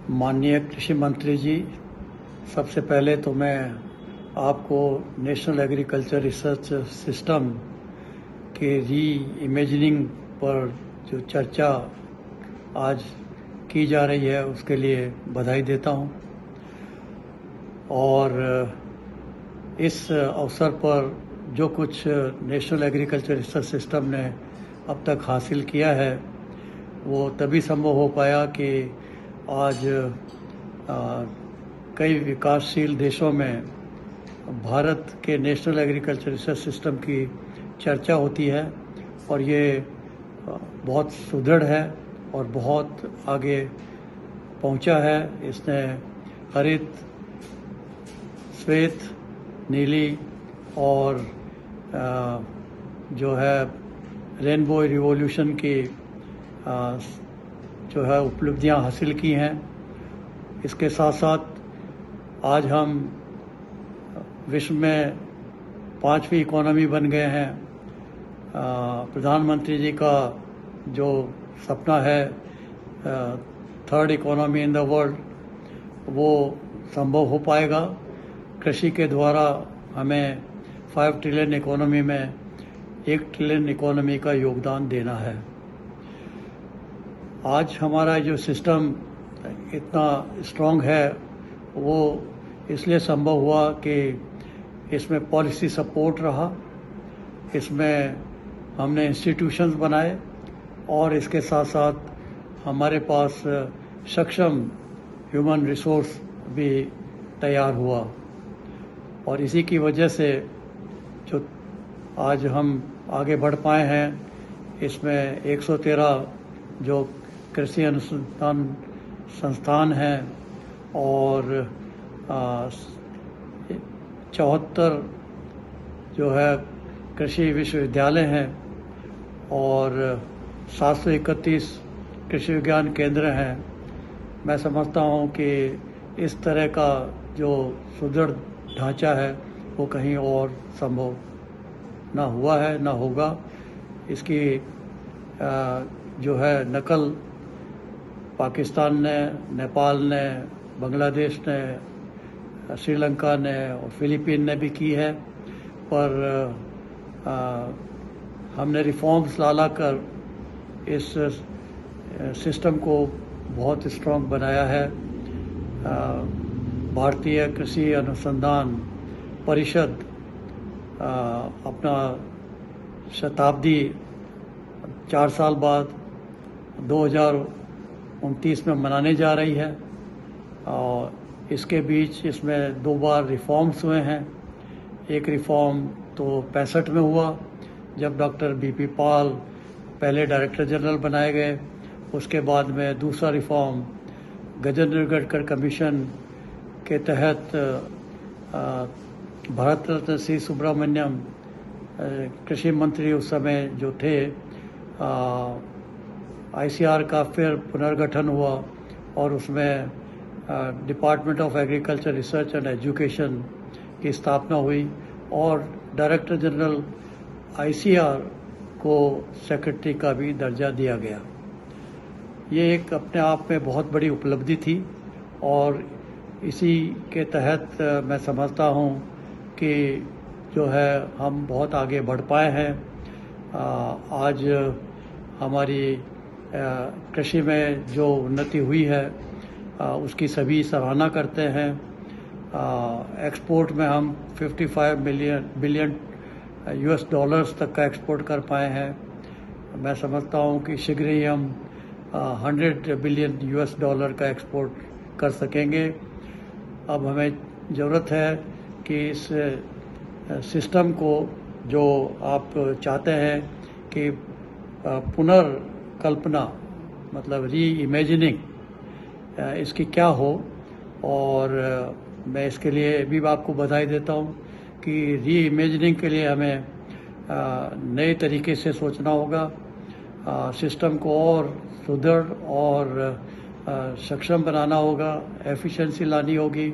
माननीय कृषि मंत्री जी, सबसे पहले तो मैं आपको नेशनल एग्रीकल्चर रिसर्च सिस्टम के री इमेजिनिंग पर जो चर्चा आज की जा रही है उसके लिए बधाई देता हूं। और इस अवसर पर जो कुछ नेशनल एग्रीकल्चर रिसर्च सिस्टम ने अब तक हासिल किया है वो तभी संभव हो पाया कि आज कई विकासशील देशों में भारत के नेशनल एग्रीकल्चर रिसर्च सिस्टम की चर्चा होती है और ये बहुत सुदृढ़ है और बहुत आगे पहुंचा है। इसने हरित, श्वेत, नीली और जो है रेनबो रिवॉल्यूशन की जो है उपलब्धियां हासिल की हैं। इसके साथ साथ आज हम विश्व में 5वीं इकोनॉमी बन गए हैं। प्रधानमंत्री जी का जो सपना है third economy in the world, वो संभव हो पाएगा। कृषि के द्वारा हमें 5 ट्रिलियन इकोनॉमी में 1 ट्रिलियन इकोनॉमी का योगदान देना है। आज हमारा जो सिस्टम इतना स्ट्रॉन्ग है वो इसलिए संभव हुआ कि इसमें पॉलिसी सपोर्ट रहा, इसमें हमने इंस्टीट्यूशंस बनाए और इसके साथ साथ हमारे पास सक्षम ह्यूमन रिसोर्स भी तैयार हुआ। और इसी की वजह से जो आज हम आगे बढ़ पाए हैं, इसमें 113 जो कृषि अनुसंधान संस्थान हैं और 74 जो है कृषि विश्वविद्यालय हैं और 731 कृषि विज्ञान केंद्र हैं। मैं समझता हूँ कि इस तरह का जो सुदृढ़ ढांचा है वो कहीं और संभव ना हुआ है ना होगा। इसकी जो है नकल पाकिस्तान ने, नेपाल ने, बांग्लादेश ने, श्रीलंका ने और फिलीपीन ने भी की है। पर हमने रिफॉर्म्स ला कर इस सिस्टम को बहुत स्ट्रॉन्ग बनाया है। भारतीय कृषि अनुसंधान परिषद अपना शताब्दी 4 साल बाद 2029 में मनाने जा रही है और इसके बीच इसमें 2 बार रिफॉर्म्स हुए हैं। एक रिफॉर्म तो 65 में हुआ जब डॉक्टर बीपी पॉल पहले डायरेक्टर जनरल बनाए गए। उसके बाद में दूसरा रिफॉर्म गजेंद्र गढ़कर कमीशन के तहत भारत रत्न सी सुब्रमण्यम कृषि मंत्री उस समय जो थे, आईसीआर का फिर पुनर्गठन हुआ और उसमें department of agriculture research and education की स्थापना हुई और डायरेक्टर जनरल आईसीआर को सेक्रेटरी का भी दर्जा दिया गया। ये एक अपने आप में बहुत बड़ी उपलब्धि थी और इसी के तहत मैं समझता हूँ कि जो है हम बहुत आगे बढ़ पाए हैं। आज हमारी कृषि में जो उन्नति हुई है उसकी सभी सराहना करते हैं। एक्सपोर्ट में हम 55 बिलियन यूएस डॉलर्स तक का एक्सपोर्ट कर पाए हैं। मैं समझता हूँ कि शीघ्र ही हम 100 बिलियन यूएस डॉलर का एक्सपोर्ट कर सकेंगे। अब हमें ज़रूरत है कि इस सिस्टम को जो आप चाहते हैं कि पुनर्कल्पना मतलब री इमेजिनिंग इसकी क्या हो, और मैं इसके लिए भी आपको बधाई देता हूँ कि री इमेजिनिंग के लिए हमें नए तरीके से सोचना होगा, सिस्टम को और सुदृढ़ और सक्षम बनाना होगा, एफिशिएंसी लानी होगी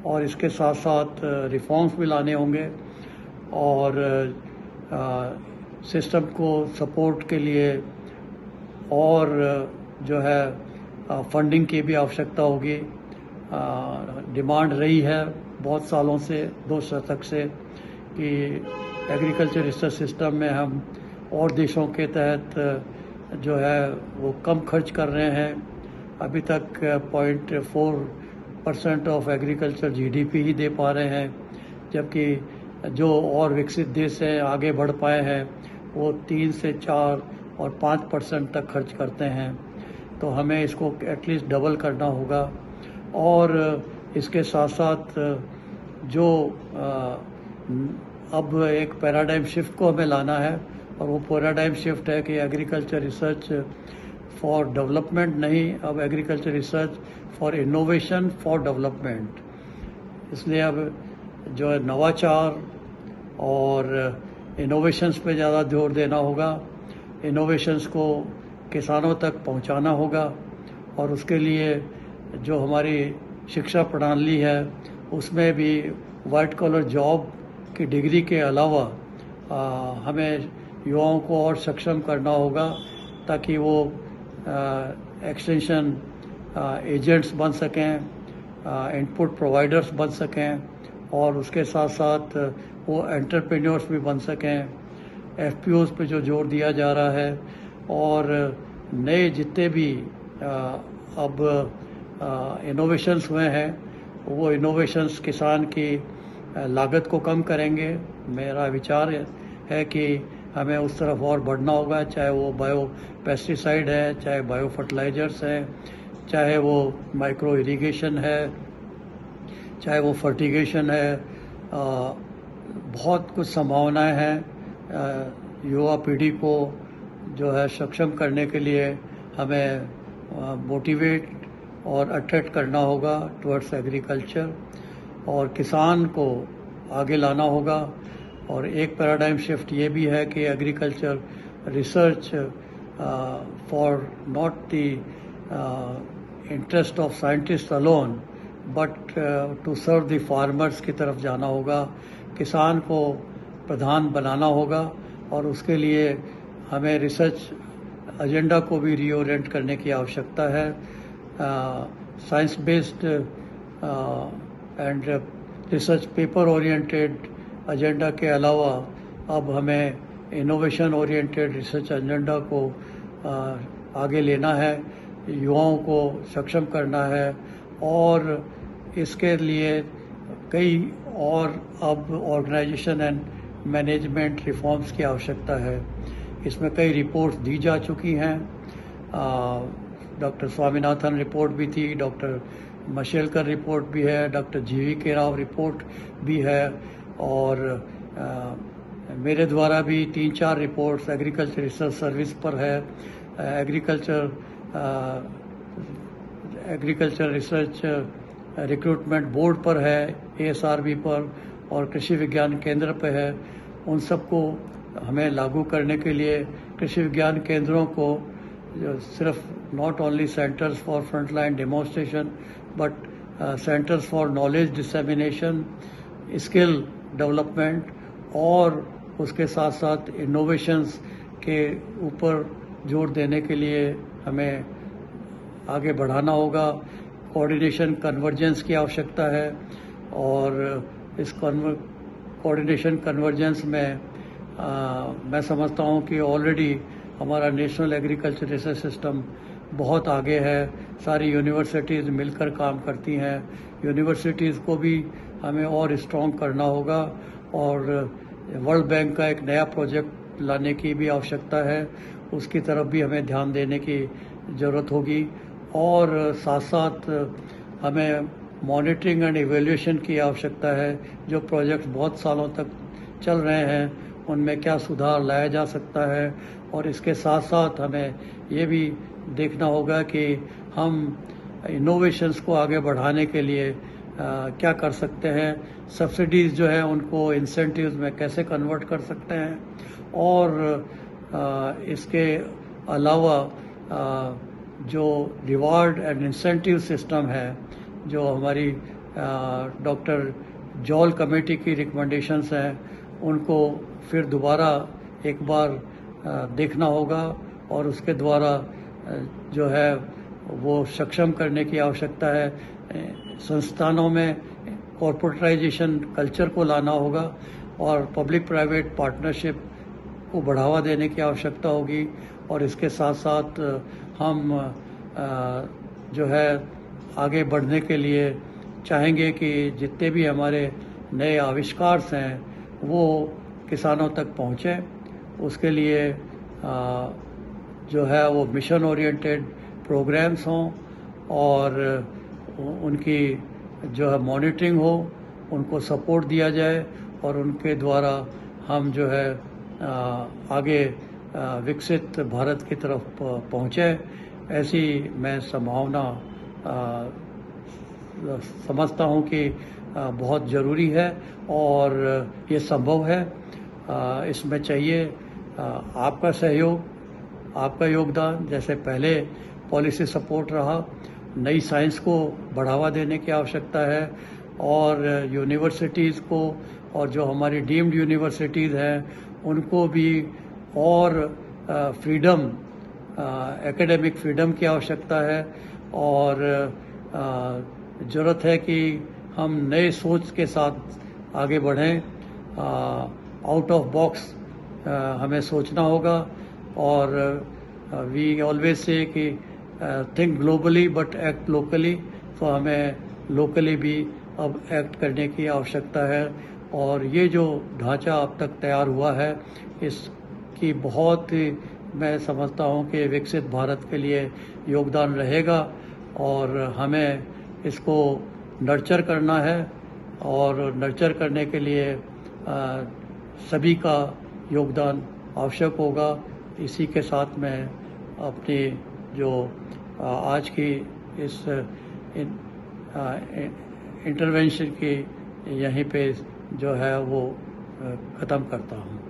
और इसके साथ साथ रिफॉर्म्स भी लाने होंगे और सिस्टम को सपोर्ट के लिए और जो है फंडिंग की भी आवश्यकता होगी। डिमांड रही है बहुत सालों से, 2 दशक से, कि एग्रीकल्चर रिसर्च सिस्टम में हम और देशों के तहत जो है वो कम खर्च कर रहे हैं। अभी तक 0.4% ऑफ एग्रीकल्चर जीडीपी ही दे पा रहे हैं, जबकि जो और विकसित देश हैं, आगे बढ़ पाए हैं, वो 3 से 4 और 5% तक खर्च करते हैं। तो हमें इसको एटलीस्ट डबल करना होगा। और इसके साथ साथ जो अब एक पैराडाइम शिफ्ट को हमें लाना है, और वो पैराडाइम शिफ्ट है कि एग्रीकल्चर रिसर्च फॉर डेवलपमेंट नहीं, अब agriculture research for innovation for development. इसलिए अब जो है नवाचार और इनोवेशंस पे ज़्यादा जोर देना होगा। इनोवेशंस को किसानों तक पहुंचाना होगा, और उसके लिए जो हमारी शिक्षा प्रणाली है उसमें भी वाइट कॉलर जॉब की डिग्री के अलावा हमें युवाओं को और सक्षम करना होगा, ताकि वो एक्सटेंशन एजेंट्स बन सकें, इनपुट प्रोवाइडर्स बन सकें, और उसके साथ साथ वो एंटरप्रेन्योर्स भी बन सकें। एफपीओज़ पे जो जोर दिया जा रहा है, और नए जितने भी अब इनोवेशंस हुए हैं, वो इनोवेशंस किसान की लागत को कम करेंगे। मेरा विचार है कि हमें उस तरफ और बढ़ना होगा, चाहे वो बायो पेस्टिसाइड है, चाहे बायो फर्टिलाइजर्स हैं, चाहे वो माइक्रो इरिगेशन है, चाहे वो फर्टिगेशन है। बहुत कुछ संभावनाएं हैं। युवा पीढ़ी को जो है सक्षम करने के लिए हमें मोटिवेट और अट्रैक्ट करना होगा टुवर्ड्स एग्रीकल्चर, और किसान को आगे लाना होगा। और एक पैराडाइम शिफ्ट ये भी है कि agriculture research for not the interest of scientist alone, but to serve the farmers की तरफ जाना होगा। किसान को प्रधान बनाना होगा, और उसके लिए हमें रिसर्च एजेंडा को भी रीओरिएंट करने की आवश्यकता है। Science based and research paper oriented agenda के अलावा अब हमें इनोवेशन ओरिएंटेड रिसर्च एजेंडा को आगे लेना है, युवाओं को सक्षम करना है, और इसके लिए कई और अब ऑर्गेनाइजेशन एंड मैनेजमेंट रिफॉर्म्स की आवश्यकता है। इसमें कई रिपोर्ट्स दी जा चुकी हैं। डॉक्टर स्वामीनाथन रिपोर्ट भी थी, डॉक्टर मशेलकर रिपोर्ट भी है, डॉक्टर GV राव रिपोर्ट भी है, और मेरे द्वारा भी 3-4 रिपोर्ट्स एग्रीकल्चर रिसर्च सर्विस पर है, एग्रीकल्चर रिसर्च रिक्रूटमेंट बोर्ड पर है, ASRB पर, और कृषि विज्ञान केंद्र पर है। उन सबको हमें लागू करने के लिए कृषि विज्ञान केंद्रों को सिर्फ not only centres for frontline demonstration, but centres for knowledge dissemination, skill development, और उसके साथ साथ इनोवेशंस के ऊपर जोर देने के लिए हमें आगे बढ़ाना होगा। कोऑर्डिनेशन कन्वर्जेंस की आवश्यकता है, और इस कोऑर्डिनेशन कन्वर्जेंस में मैं समझता हूँ कि ऑलरेडी हमारा नेशनल एग्रीकल्चर रिसर्च सिस्टम बहुत आगे है। सारी यूनिवर्सिटीज़ मिलकर काम करती हैं। यूनिवर्सिटीज़ को भी हमें और स्ट्रॉन्ग करना होगा, और वर्ल्ड बैंक का एक नया प्रोजेक्ट लाने की भी आवश्यकता है, उसकी तरफ भी हमें ध्यान देने की ज़रूरत होगी। और साथ साथ हमें मॉनिटरिंग एंड इवैल्यूएशन की आवश्यकता है। जो प्रोजेक्ट्स बहुत सालों तक चल रहे हैं, उनमें क्या सुधार लाया जा सकता है, और इसके साथ साथ हमें ये भी देखना होगा कि हम इनोवेशंस को आगे बढ़ाने के लिए क्या कर सकते हैं। सब्सिडीज़ जो है उनको इंसेंटिव्स में कैसे कन्वर्ट कर सकते हैं, और इसके अलावा जो रिवार्ड एंड इंसेंटिव सिस्टम है, जो हमारी डॉक्टर जॉल कमेटी की रिकमेंडेशंस हैं, उनको फिर दोबारा एक बार देखना होगा, और उसके द्वारा जो है वो सक्षम करने की आवश्यकता है। संस्थानों में कॉर्पोरेटाइजेशन कल्चर को लाना होगा और पब्लिक प्राइवेट पार्टनरशिप को बढ़ावा देने की आवश्यकता होगी। और इसके साथ साथ हम जो है आगे बढ़ने के लिए चाहेंगे कि जितने भी हमारे नए आविष्कार हैं वो किसानों तक पहुँचें। उसके लिए जो है वो मिशन ओरिएंटेड प्रोग्राम्स हों और उनकी जो है मॉनिटरिंग हो, उनको सपोर्ट दिया जाए और उनके द्वारा हम जो है आगे विकसित भारत की तरफ पहुँचे। ऐसी मैं संभावना समझता हूँ कि बहुत ज़रूरी है और ये संभव है। इसमें चाहिए आपका सहयोग, आपका योगदान। जैसे पहले पॉलिसी सपोर्ट रहा, नई साइंस को बढ़ावा देने की आवश्यकता है और यूनिवर्सिटीज़ को और जो हमारी डीम्ड यूनिवर्सिटीज़ हैं उनको भी और फ्रीडम, एकेडमिक फ्रीडम की आवश्यकता है और ज़रूरत है कि हम नए सोच के साथ आगे बढ़ें। आउट ऑफ बॉक्स हमें सोचना होगा और वी ऑलवेज से कि think globally but act locally. तो हमें लोकली भी अब एक्ट करने की आवश्यकता है और ये जो ढांचा अब तक तैयार हुआ है इसकी बहुत ही मैं समझता हूँ कि विकसित भारत के लिए योगदान रहेगा और हमें इसको नर्चर करना है और नर्चर करने के लिए सभी का योगदान आवश्यक होगा। इसी के साथ मैं अपनी जो आज की इस इंटरवेंशन की यहीं पे जो है वो ख़त्म करता हूँ।